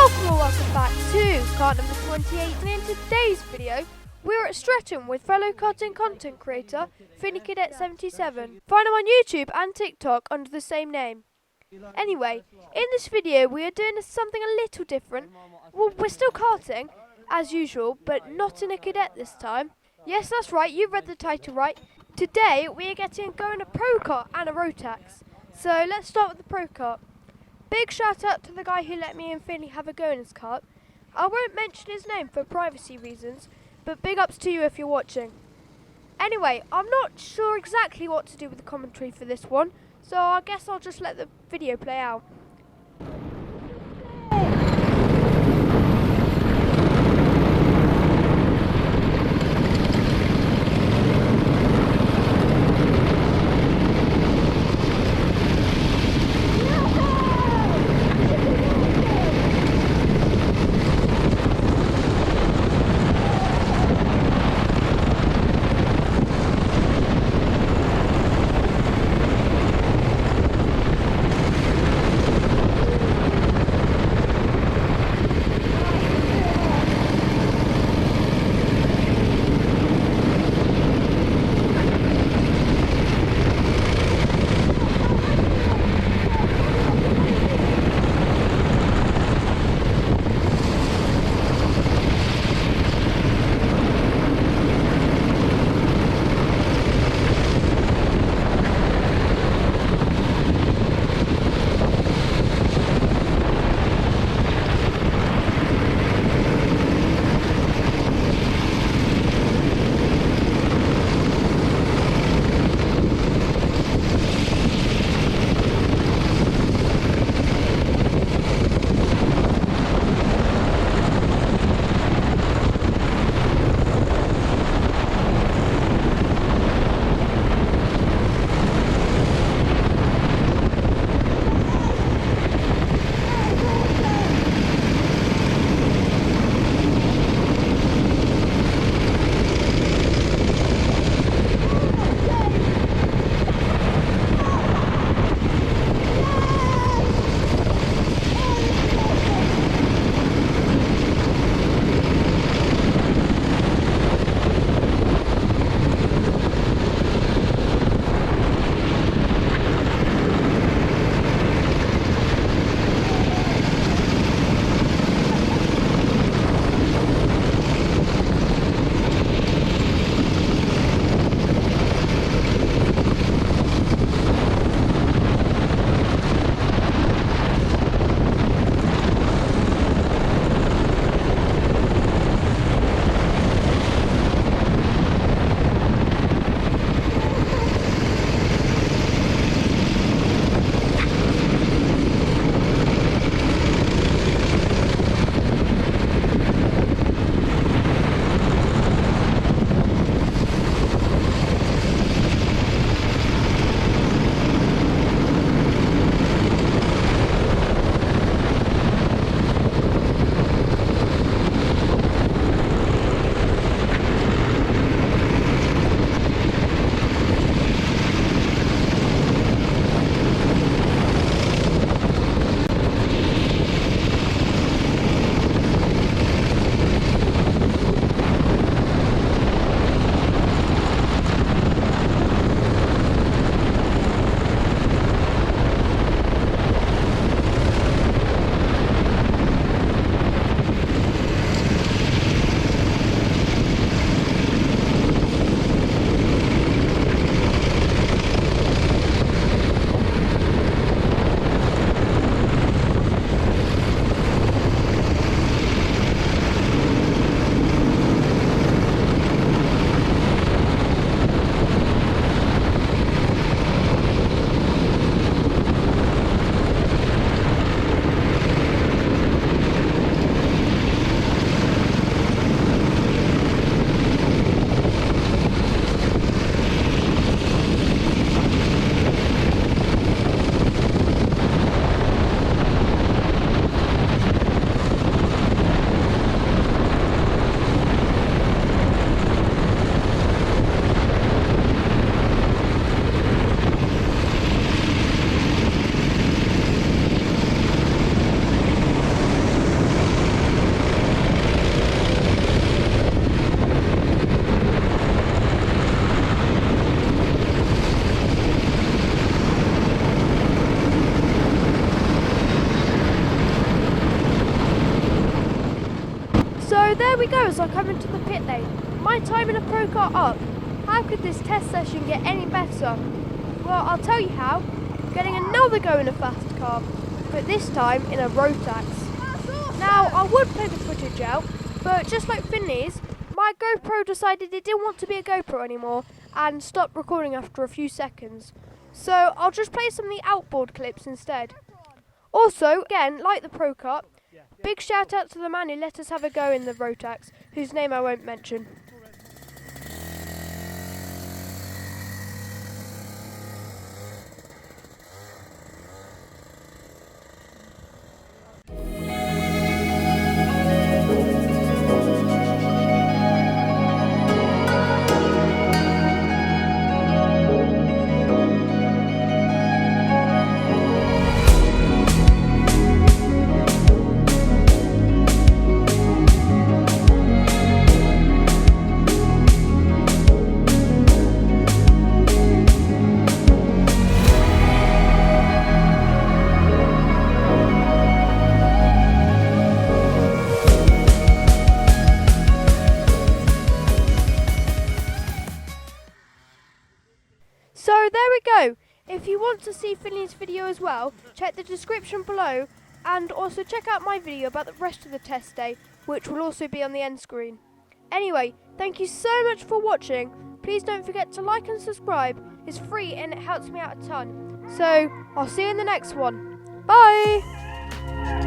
Welcome back to kart number 28, and in today's video we're at Stretton with fellow karting content creator Finleys77. Find him on YouTube and TikTok under the same name. Anyway, in this video we are doing something a little different. Well, we're still karting as usual, but not in a cadet this time. Yes, that's right, you read the title right. Today we are going a Prokart and a Rotax. So let's start with the Prokart. Big shout out to the guy who let me and Finley have a go in his kart. I won't mention his name for privacy reasons, but big ups to you if you're watching. Anyway, I'm not sure exactly what to do with the commentary for this one, so I guess I'll just let the video play out. So there we go as I come into the pit lane. My time in a Prokart up. How could this test session get any better? Well, I'll tell you how. Getting another go in a fast car, but this time in a Rotax. Now, I would play the footage out, but just like Finleys, my GoPro decided it didn't want to be a GoPro anymore and stopped recording after a few seconds. So I'll just play some of the outboard clips instead. Also, again, like the Prokart, big shout out to the man who let us have a go in the Rotax, whose name I won't mention. So there we go. If you want to see Finley's video as well, check the description below and also check out my video about the rest of the test day, which will also be on the end screen. Anyway, thank you so much for watching. Please don't forget to like and subscribe. It's free and it helps me out a ton. So I'll see you in the next one. Bye!